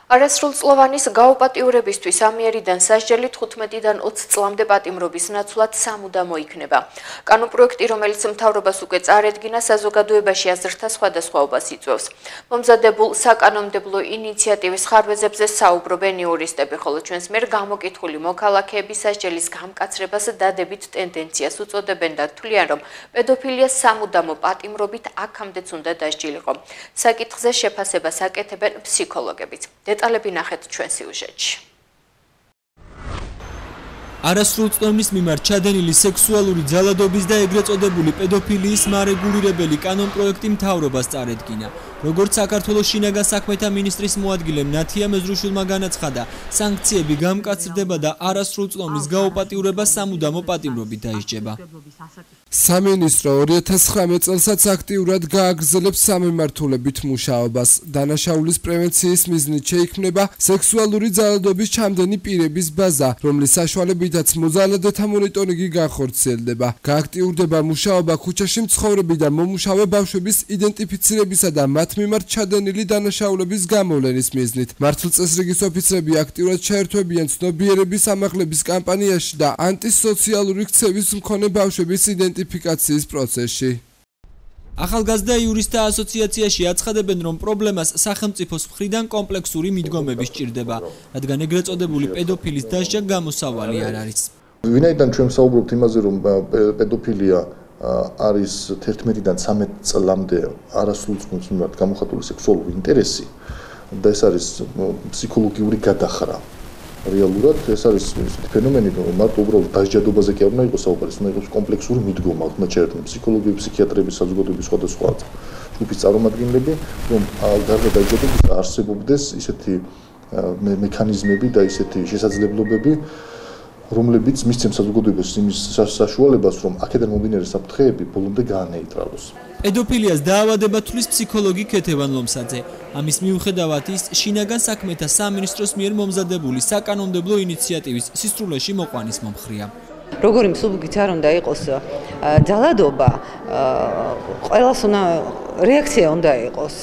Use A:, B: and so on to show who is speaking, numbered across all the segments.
A: არასრულწლოვანის გაუპატიურებისთვის ამიერიდან სასჯელი 15-დან 20 წლამდე პატიმრობის ნაცვლად სამუდამო იქნება. კანონპროექტი, რომელიც მთავრობას უკვე წარედგინა, საზოგადოებაში აზრთა სხვადასხვაობას იწვევს. მომზადებულ საკანონმდებლო ინიციატივის ხარვეზებზე საუბრობენ იურისტები, ხოლო ჩვენს მიერ გამოკითხული მოქალაქეები სასჯელის გამკაცრებას დადებით ტენდენციას უწოდებენ და თვლიან, რომ პედოფილია სამუდამო პატიმრობით აქამდეც უნდა დასჯილიყო. საკითხზე შეფასებას აკეთებენ ფსიქოლოგებიც. დეტალები ნახეთ ჩვენ სიუჟეტში.
B: არასრულწლოვნის მიმართ ჩადენილი სექსუალური ძალადობის და ეგრეთ წოდებული პედოფილიის მარეგულირებელი კანონპროექტი მთავრობას წარედგინა. როგორც საქართველოს შინაგან საქმეთა მინისტრის მოადგილემ ნათია მეზრუშვილმა განაცხადა, სანქციები გამკაცრდება და არასრულწლოვნის გაუპატიურება სამუდამო პატიმრობით დაისჯება.
C: სამინისტრო 2019 წელსაც აქტიურად გააგრძელებს სამმართველობით მუშაობას. დანაშაულის პრევენციის მიზნით შეიქმნება სექსუალური ძალადობის ჩამდენი პირების ბაზა, რომლის საშუალებითაც მოძალადეთა მონიტორინგი განხორციელდება. გააქტიურდება მუშაობა ქუჩაში მცხოვრები და მომუშავე ბავშვების იდენტიფიცირებისა და მათ მიმართ ჩადენილი დანაშაულების გამოვლენის მიზნით. მართლწესრიგის ოფიცრები აქტიურად ჩაერთვებიან ცნობიერების ამაღლების კამპანიაში და ანტისოციალური ქცევის მქონე ბავშვების იდენტიფიკაციის პროცესში.
B: ახალგაზრდა იურისტთა ასოციაციაში აცხადებენ, რომ პრობლემას სახელმწიფოს მხრიდან კომპლექსური მიდგომები სჭირდება, რადგან ეგრეთ წოდებული პედოფილის დასჯა გამოსავალი არ არის.
D: ვინაიდან ჩვენ საუბრობთ იმაზე, რომ პედოფილია არის 11-დან 13 წლამდე არასრულწლოვნის მიმართ გამოხატული სექსუალური ინტერესი და ეს არის ფსიქოლოგიური გადახრა. რეალურად ეს არის ფენომენი, რომ მარტო უბრალოდ დასჯადობაზე კი არ უნდა იყოს საუბარი, უნდა იყოს კომპლექსური მიდგომა, უნდა ჩაერთონ ფსიქოლოგები, ფსიქიატრები, საზოგადოების სხვადასხვა ჯგუფის წარმომადგენლები, რომ გარდა დასჯადობის არსებობდეს ისეთი მექანიზმები და ისეთი შესაძლებლობები, რომლებიც მისცემს საზოგადოებას იმის საშუალებას, რომ აქედან მომდინარე საფრთხეები ბოლომდე გაანეიტრალოს.
B: პედოფილიას დაავადება თვლის ფსიქოლოგი ქეთევან ლომსაძე. ამის მიუხედავად ის შინაგან საქმეთა სამინისტროს მიერ მომზადებული საკანონმდებლო ინიციატივის სისრულეში მოყვანის მომხრია.
E: როგორი მსუბუქიც არ უნდა იყოს ძალადობა, ყველას უნდა რეაქცია უნდა იყოს.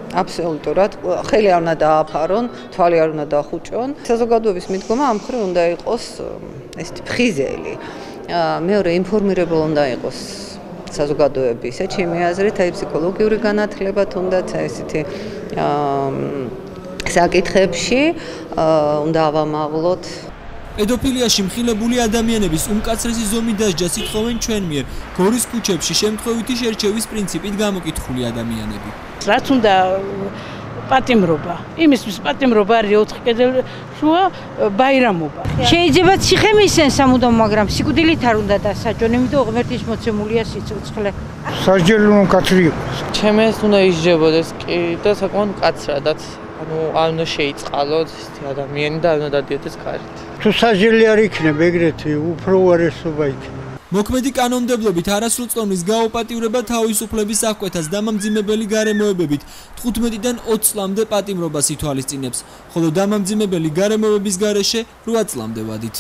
E: აბსოლუტურად ხელი არ უნდა დააფარონ, თვალი არ უნდა დახუჭონ. საზოგადოების მიდგომა ამ მხრივ უნდა იყოს ესეთი ფხიზელი. მეორე ინფორმირებული უნდა იყოს საზოგადოები, ისე ჩემი აზრით, აი ფსიქოლოგიური განათლება თუნდაც ესეთი საკითხებში უნდა ავამაღლოთ.
B: პედოფილიაში მხილებული ადამიანების უმკაცრესი ზომი დასჯას ითხოვენ ჩვენ მიერ გორის ქუჩებში შემთხვევითი შერჩევის პრინციპით გამოკითხული ადამიანები.
F: რაც უნდა პატიმრობა. იმისთვის პატიმრობა არის 4 კედელშუა ბაირამობა.
G: შეიძლება ციხე მისცენ სამუდამო, მაგრამ სიკვდილით არ უნდა დასაჯონ, იმიტომ ღმერთის მოცემულია სიცოცხლე.
H: სასჯელი უნდა მკაცრი იყოს.
I: ჩემს უნდა ისჯებოდეს კი და საკმაოდ მკაცრადაც. არ უნდა შეიწყალოს ესეთი ადამიანი და არ უნდა დადიოდეს გარეთ.
H: თუ სასჯელი არ იქნება ეგრეთვე, უფრო უარესობა იქნება.
B: მოქმედი კანონმდებლობით არასრულწლოვნის გაუპატიურება თავისუფლების აღკვეთას დამამძიმებელი გარემოებებით 15-დან 20 წლამდე პატიმრობას ითვალისწინებს, ხოლო დამამძიმებელი გარემოებების გარეშე 8 წლამდე ვადით.